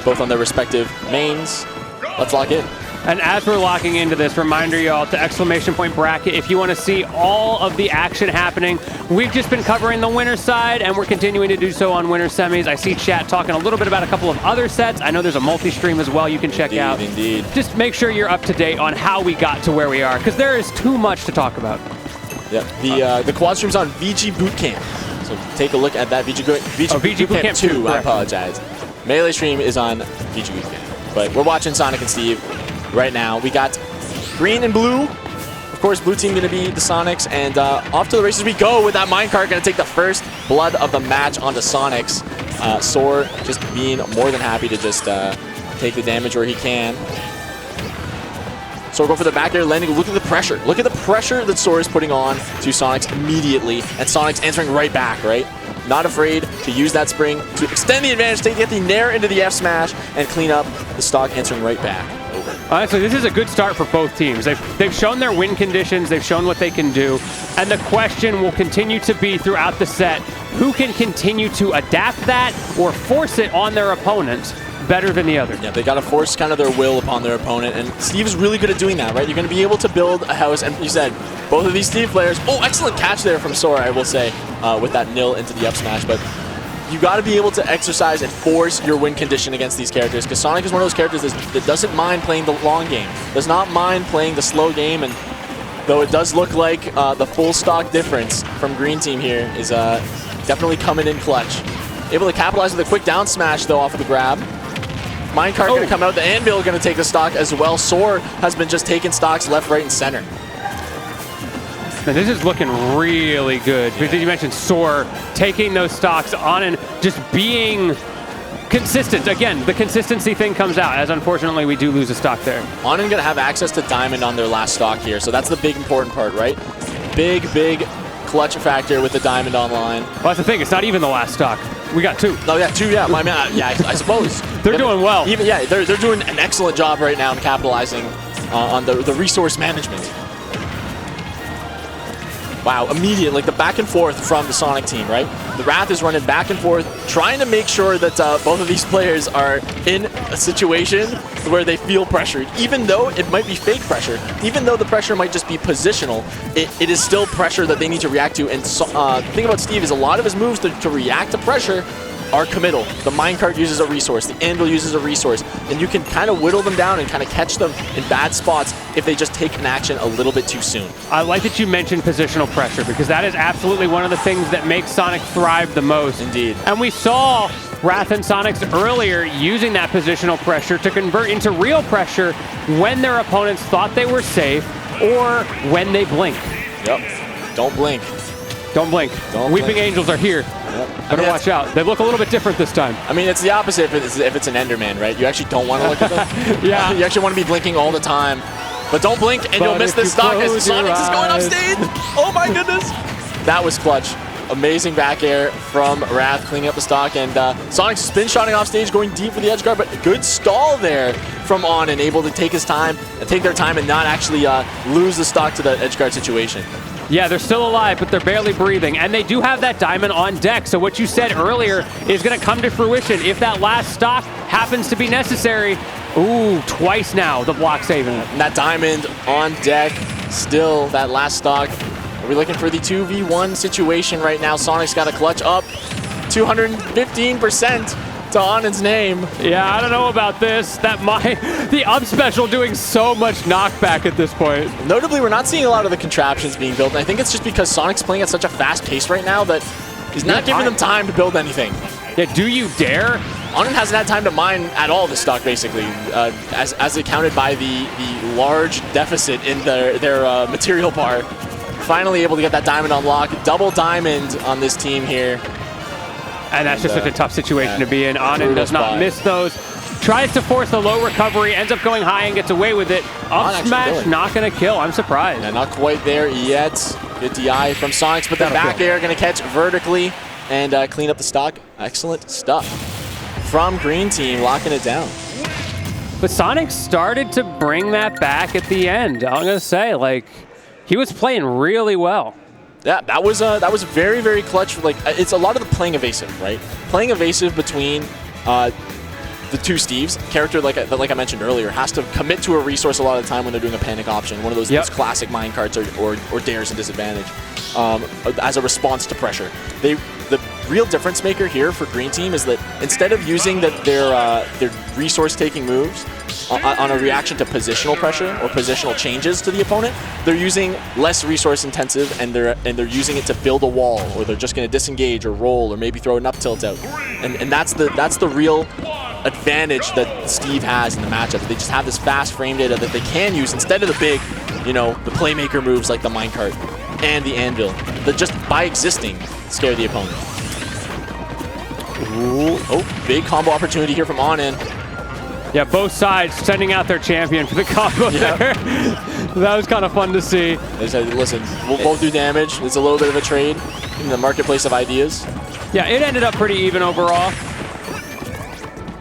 both on their respective mains. Let's lock in. And as we're locking into this, reminder y'all to exclamation point bracket if you want to see all of the action happening. We've just been covering the winner side, and we're continuing to do so on winner semis. I see chat talking a little bit about a couple of other sets. I know there's a multi-stream as well you can check out. Indeed. Just make sure you're up to date on how we got to where we are, because there is too much to talk about. Yep, the quad stream's on VG Bootcamp. So take a look at that. VG Bootcamp 2, I apologize. Melee stream is on VG Bootcamp. But we're watching Sonic and Steve right now. We got green and blue. Of course, blue team going to be the Sonics. And off to the races we go with that minecart. Going to take the first blood of the match onto Sonics. Soar just being more than happy to just take the damage where he can. Soar go for the back air landing. Look at the pressure. Look at the pressure that Soar is putting on to Sonix immediately. And Sonix answering right back, right? Not afraid to use that spring to extend the advantage, take the nair into the F smash, and clean up the stock, answering right back. Over. Honestly, this is a good start for both teams. They've shown their win conditions. They've shown what they can do. And the question will continue to be throughout the set, who can continue to adapt that or force it on their opponent better than the other? Yeah, they got to force kind of their will upon their opponent, and Steve is really good at doing that, right? You're going to be able to build a house, and you said both of these Steve players, oh, excellent catch there from Soar, I will say, with that nil into the up smash, but you got to be able to exercise and force your win condition against these characters, because Sonic is one of those characters that doesn't mind playing the long game, does not mind playing the slow game, and though it does look like the full stock difference from green team here is definitely coming in clutch. Able to capitalize with a quick down smash, though, off of the grab. Minecart going to come out. The Anvil going to take the stock as well. Soar has been just taking stocks left, right, and center. And this is looking really good. Because you mentioned Soar taking those stocks on and just being consistent. Again, the consistency thing comes out, as unfortunately we do lose a stock there. Onin going to have access to Diamond on their last stock here, so that's the big important part, right? Big clutch factor with the Diamond online. Well, that's the thing. It's not even the last stock. We got two. Oh, yeah, two, yeah. I mean, yeah, I suppose. They're doing well. Even, yeah, they're doing an excellent job right now in capitalizing on the resource management. Wow, immediate, like the back and forth from the Sonic team, right? The Wrath is running back and forth, trying to make sure that both of these players are in a situation where they feel pressured. Even though it might be fake pressure, even though the pressure might just be positional, it is still pressure that they need to react to. And the thing about Steve is a lot of his moves to react to pressure are committal. The minecart uses a resource, the anvil uses a resource, and you can kind of whittle them down and kind of catch them in bad spots if they just take an action a little bit too soon. I like that you mentioned positional pressure, because that is absolutely one of the things that makes Sonic thrive the most. Indeed. And we saw Wrath and Sonix earlier using that positional pressure to convert into real pressure when their opponents thought they were safe or when they blink. Yep. Don't blink. Don't blink. Weeping Angels are here. Yep. Better watch out. They look a little bit different this time. I mean, it's the opposite if it's an Enderman, right? You actually don't want to look at them. Yeah. You actually want to be blinking all the time. But don't blink and you'll miss this stock as Sonix is going off stage. Oh my goodness. That was clutch. Amazing back air from Wrath, cleaning up the stock, and Sonix spin shotting off stage, going deep for the edge guard, but good stall there from Onin, able to take his time and take their time and not actually lose the stock to the edge guard situation. Yeah, they're still alive, but they're barely breathing. And they do have that diamond on deck. So what you said earlier is going to come to fruition. If that last stock happens to be necessary, ooh, twice now, the block saving it. And that diamond on deck, still that last stock. Are we looking for the 2v1 situation right now? Sonic's got a clutch up 215% to Onin's name. Yeah, I don't know about this. The up special doing so much knockback at this point. Notably, we're not seeing a lot of the contraptions being built. And I think it's just because Sonic's playing at such a fast pace right now that he's not giving them time to build anything. Yeah, do you dare? Onin hasn't had time to mine at all this stock, basically, as accounted by the large deficit in their material bar. Finally able to get that diamond unlock. Double diamond on this team here. And that's just such a tough situation to be in. Onin does not miss those. Tries to force the low recovery, ends up going high and gets away with it. Up smash, not going to kill. I'm surprised. Yeah, not quite there yet. Good DI from Sonix, but the back air going to catch vertically and clean up the stock. Excellent stuff from green team, locking it down. But Sonix started to bring that back at the end. I'm going to say, like, he was playing really well. Yeah, that was very, very clutch. Like, it's a lot of the playing evasive, right? Playing evasive between the two Steves, character like I mentioned earlier, has to commit to a resource a lot of the time when they're doing a panic option, one of those classic mine carts or dares and disadvantage, as a response to pressure. The real difference maker here for Green Team is that instead of using their resource-taking moves on a reaction to positional pressure or positional changes to the opponent, they're using less resource-intensive, and they're using it to build a wall, or they're just going to disengage or roll or maybe throw an up tilt out, and that's the real advantage that Steve has in the matchup. They just have this fast frame data that they can use instead of the big, the playmaker moves like the minecart and the anvil that just by existing scare the opponent. Ooh. Oh, big combo opportunity here from Onin. Yeah, both sides sending out their champion for the combo there. That was kind of fun to see. They said, listen, we'll both do damage. It's a little bit of a trade in the marketplace of ideas. Yeah, it ended up pretty even overall.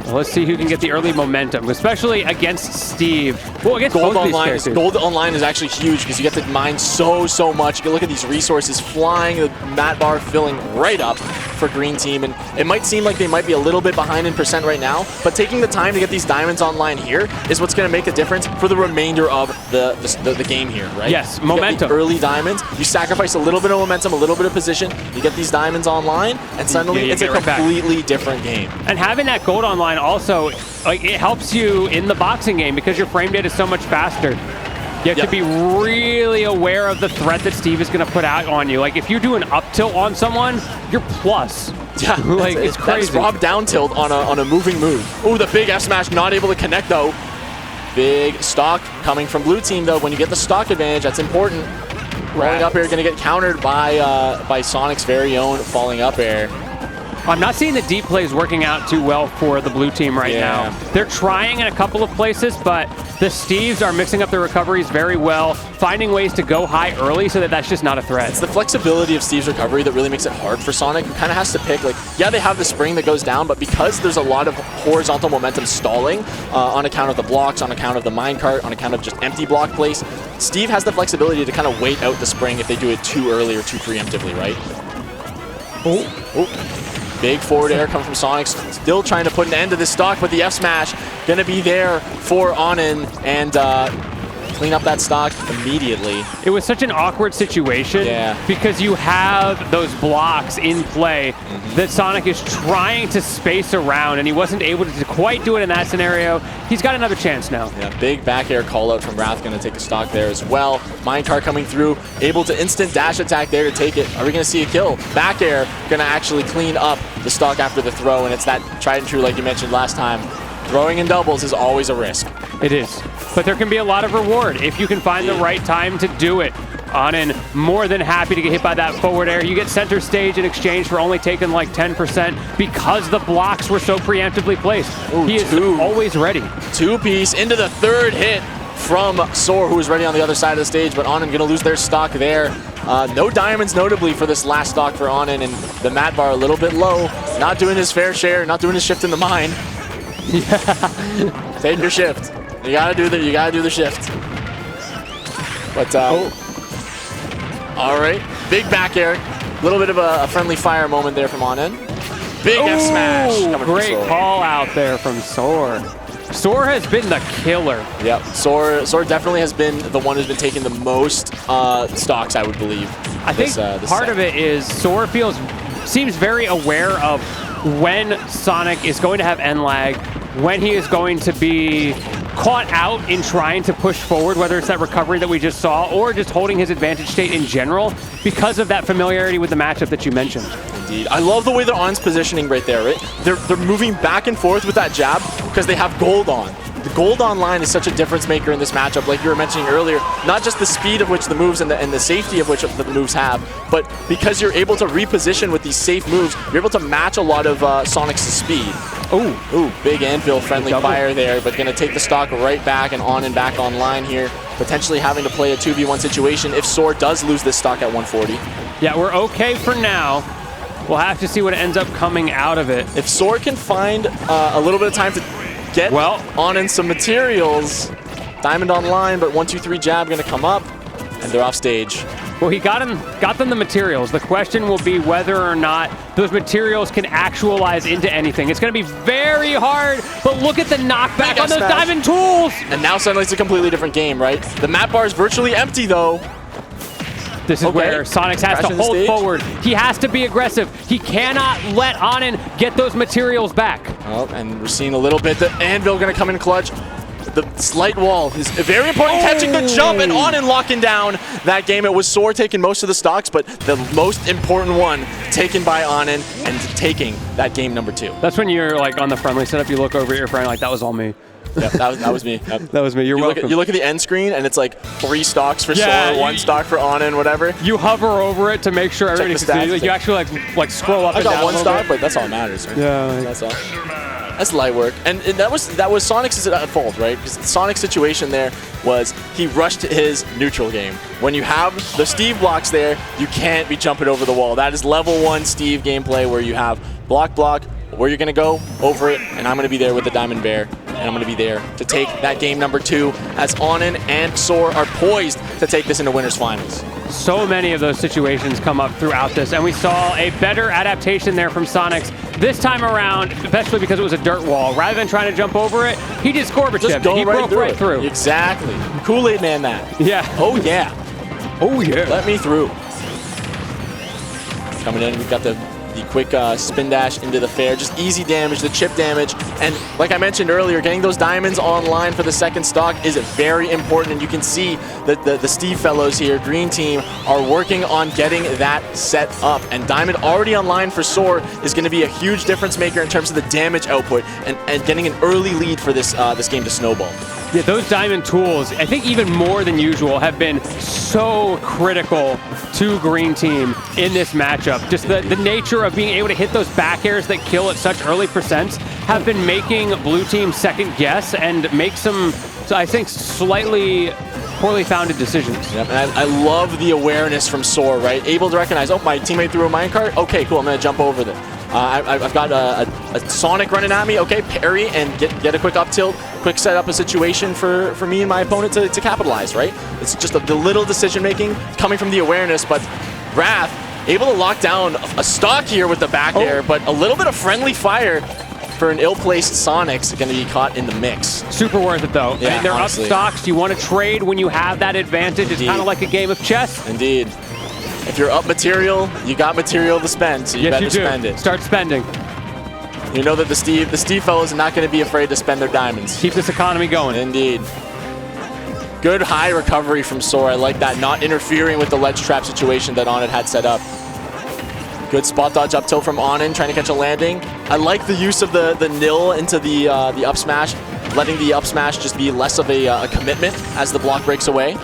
Let's see who can get the early momentum, especially against Steve. Well, against Gold both these characters. Gold online is actually huge because you get to mine so much. You can look at these resources flying, the mat bar filling right up for Green Team, and it might seem like they might be a little bit behind in percent right now, but taking the time to get these diamonds online here is what's going to make a difference for the remainder of the game here, right? Yes, you momentum. Get the early diamonds, you sacrifice a little bit of momentum, a little bit of position, you get these diamonds online, and suddenly it's a completely different game. And having that gold online also, like, it helps you in the boxing game because your frame data is so much faster. You have to be really aware of the threat that Steve is going to put out on you. Like, if you do an up tilt on someone, you're plus. Yeah, like, it's crazy. That's Rob down tilt on a moving move. Oh, the big F smash, not able to connect though. Big stock coming from blue team though. When you get the stock advantage, that's important. Rolling up air, going to get countered by Sonic's very own falling up air. I'm not seeing the deep plays working out too well for the blue team right now. They're trying in a couple of places, but the Steves are mixing up their recoveries very well, finding ways to go high early so that that's just not a threat. It's the flexibility of Steve's recovery that really makes it hard for Sonic, who kind of has to pick, like, yeah, they have the spring that goes down, but because there's a lot of horizontal momentum stalling on account of the blocks, on account of the minecart, on account of just empty block place, Steve has the flexibility to kind of wait out the spring if they do it too early or too preemptively, right? Oh. Big forward air coming from Sonix, still trying to put an end to this stock, but the F smash going to be there for Onin and clean up that stock immediately. It was such an awkward situation because you have those blocks in play that Sonic is trying to space around, and he wasn't able to quite do it in that scenario. He's got another chance now. Yeah, big back air call out from Wrath, going to take a stock there as well. Minecart coming through, able to instant dash attack there to take it. Are we going to see a kill? Back air going to actually clean up the stock after the throw, and it's that tried and true, like you mentioned last time. Throwing in doubles is always a risk. It is, but there can be a lot of reward if you can find the right time to do it. Onin more than happy to get hit by that forward air. You get center stage in exchange for only taking like 10% because the blocks were so preemptively placed. Ooh, he is always ready. Two-piece into the third hit from Soar, who is ready on the other side of the stage, but Onin going to lose their stock there. No diamonds notably for this last stock for Onin, and the mat bar a little bit low. Not doing his fair share, not doing his shift in the mine. Yeah. Take your shift. You gotta do the shift. But all right, big back air. A little bit of a friendly fire moment there from Onin. Big F smash coming from Soar. Great call out there from Soar. Soar has been the killer. Yep, Soar definitely has been the one who's been taking the most stocks, I would believe. I think part of it is Soar seems very aware of when Sonic is going to have end lag, when he is going to be caught out in trying to push forward, whether it's that recovery that we just saw or just holding his advantage state in general, because of that familiarity with the matchup that you mentioned. Indeed. I love the way they're On's positioning right there, right? They're moving back and forth with that jab because they have gold on. The gold on line is such a difference maker in this matchup, like you were mentioning earlier. Not just the speed of which the moves and the safety of which the moves have, but because you're able to reposition with these safe moves, you're able to match a lot of Sonic's speed. Ooh, big anvil friendly fire there, but going to take the stock right back and on and back online here, potentially having to play a 2v1 situation if Soar does lose this stock at 140. Yeah, we're okay for now. We'll have to see what ends up coming out of it. If Soar can find a little bit of time to get on in some materials, diamond online, but 1-2-3 jab going to come up, and they're off stage. Well, he got them the materials. The question will be whether or not those materials can actualize into anything. It's going to be very hard, but look at the knockback on those diamond tools. And now suddenly it's a completely different game, right? The map bar is virtually empty, though. This is where Sonix has to hold forward. He has to be aggressive. He cannot let Anin get those materials back. Oh, and we're seeing a little bit. The Anvil going to come in clutch. The slight wall is very important. Catching the jump and Anin locking down that game. It was Soar taking most of the stocks, but the most important one taken by Anin and taking that game number 2. That's when you're like on the friendly setup, you look over at your friend like, that was all me. Yep, that was me. Yep. That was me. You're welcome. You look at the end screen, and it's like 3 stocks for Soar, 1 stock for Anin, whatever. You hover over it to make sure everybody can see. Like, you actually like scroll up and down. I got 1 stock, but that's all that matters, right? Yeah. Like, that's all. That's light work. And that was Sonix's fault, right? Because Sonic's situation there was he rushed his neutral game. When you have the Steve blocks there, you can't be jumping over the wall. That is level 1 Steve gameplay where you have block, where you're going to go over it, and I'm going to be there with the Diamond Bear, and I'm going to be there to take that game number 2 as Anin and Soar are poised to take this into winners finals. So many of those situations come up throughout this, and we saw a better adaptation there from Sonix this time around, especially because it was a dirt wall. Rather than trying to jump over it, he just Scorba chipped. He broke right through. Exactly. Kool-Aid Man that. Yeah. Oh, yeah. Oh, yeah. Let me through. Coming in, we've got the quick spin dash into the fair, just easy damage, the chip damage, and like I mentioned earlier, getting those diamonds online for the 2nd stock is very important, and you can see that the Steve fellows here, green team, are working on getting that set up, and diamond already online for Soar is going to be a huge difference maker in terms of the damage output and getting an early lead for this game to snowball. Yeah, those diamond tools, I think even more than usual, have been so critical to green team in this matchup. Just the nature of being able to hit those back airs that kill at such early percents have been making blue team second guess and make some, I think, slightly poorly founded decisions. Yep, and I love the awareness from Soar, right? Able to recognize, oh, my teammate threw a minecart? Okay, cool, I'm going to jump over them. I've got a Sonic running at me. Okay, parry and get a quick up tilt, quick set up a situation for me and my opponent to capitalize, right? It's just the little decision making coming from the awareness, but Wrath able to lock down a stock here with the back air, but a little bit of friendly fire for an ill-placed Sonix going to be caught in the mix. Super worth it, though. Yeah, they're honestly. Up stocks. You want to trade when you have that advantage. It's kind of like a game of chess. Indeed. If you're up material, you got material to spend, so you better spend it. Start spending. You know that the Steve fellows are not going to be afraid to spend their diamonds. Keep this economy going. Indeed. Good high recovery from Soar. I like that, not interfering with the ledge trap situation that Anin had set up. Good spot dodge up tilt from Anin, trying to catch a landing. I like the use of the nil into the up smash, letting the up smash just be less of a commitment as the block breaks away.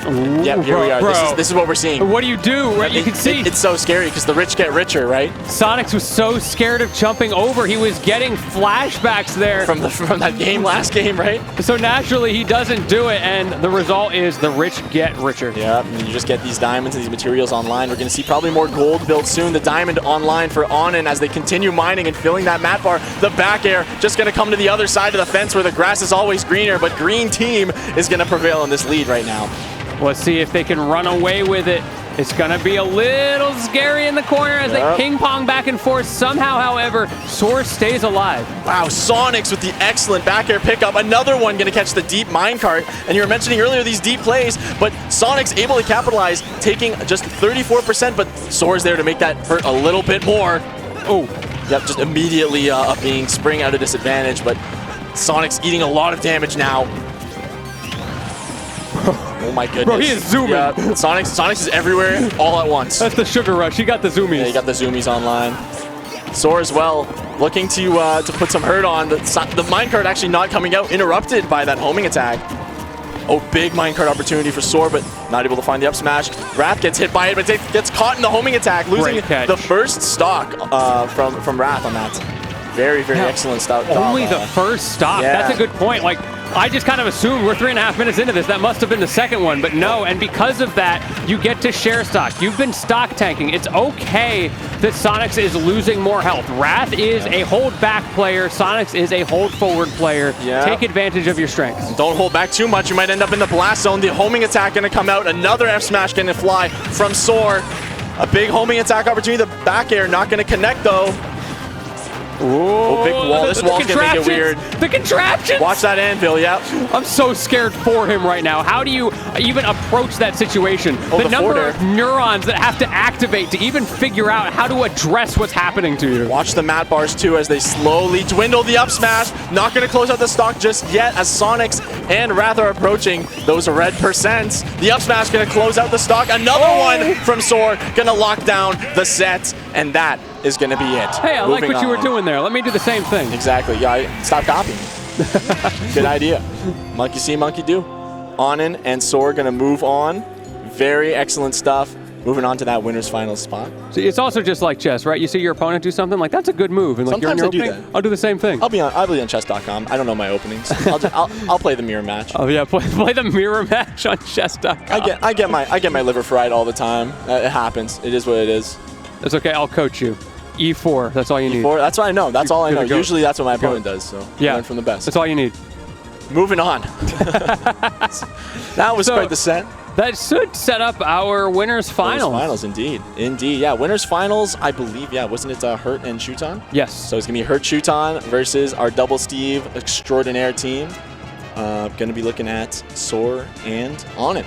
Ooh, yep, here we are. This is what we're seeing. What do you do? Right, you can see. It's so scary because the rich get richer, right? Sonix was so scared of jumping over. He was getting flashbacks there. From that game, last game, right? So naturally, he doesn't do it, and the result is the rich get richer. Yeah, and you just get these diamonds and these materials online. We're going to see probably more gold built soon. The diamond online for Anin as they continue mining and filling that map bar. The back air just going to come to the other side of the fence where the grass is always greener, but green team is going to prevail in this lead right now. Let's see if they can run away with it. It's going to be a little scary in the corner as they ping pong back and forth. Somehow, however, Soar stays alive. Wow, Sonix with the excellent back air pickup. Another one going to catch the deep minecart. And you were mentioning earlier these deep plays, but Sonix able to capitalize, taking just 34%, but Soar's there to make that hurt a little bit more. Oh, yep, just immediately being spring out of disadvantage, but Sonix eating a lot of damage now. Oh my goodness. Bro, he is zooming. Yeah, Sonix is everywhere all at once. That's the sugar rush. He got the zoomies. Yeah, he got the zoomies online. Soar as well, looking to put some hurt on. The minecart actually not coming out, interrupted by that homing attack. Oh, big minecart opportunity for Soar, but not able to find the up smash. Wrath gets hit by it, but gets caught in the homing attack, losing the first stock from Wrath on that. Very, very excellent start. Only the first stop. Yeah. That's a good point. Like, I just kind of assumed we're 3.5 minutes into this. That must have been the second one, but no. And because of that, you get to share stock. You've been stock tanking. It's okay that Sonix is losing more health. Wrath is a hold back player. Sonix is a hold forward player. Take advantage of your strengths. Don't hold back too much. You might end up in the blast zone. The homing attack going to come out. Another F smash going to fly from Soar. A big homing attack opportunity. The back air not going to connect though. Oh, big wall. This wall's going to make it weird. The contraptions! Watch that anvil, yep. I'm so scared for him right now. How do you even approach that situation? The number of neurons that have to activate to even figure out how to address what's happening to you. Watch the mat bars too as they slowly dwindle the up smash. Not going to close out the stock just yet as Sonix and Wrath are approaching those red percents. The up smash going to close out the stock. Another one from Soar going to lock down the set, and that is going to be it. Hey, I like what you were doing there. Let me do the same thing. Exactly. Yeah, stop copying. Good idea. Monkey see, monkey do. Onin and Soar going to move on. Very excellent stuff. Moving on to that winner's final spot. So it's also just like chess, right? You see your opponent do something like that's a good move, and like sometimes you're in your I opening, do that. I'll do the same thing. I'll be on chess.com. I don't know my openings. I'll play the mirror match. Oh yeah, play the mirror match on chess.com. I get my liver fried all the time. It happens. It is what it is. That's okay. I'll coach you. E4. That's all you need. E4. That's what I know. That's all I know. Usually that's what my opponent does. So yeah, learn from the best. That's all you need. Moving on. That was quite the set. That should set up our winners finals. Winners finals, indeed. Indeed, yeah. Winners finals, I believe, yeah. Wasn't it Hurt and Shuton? Yes. So it's going to be Hurt Shuton versus our Double Steve Extraordinaire team. Going to be looking at Soar and Onin.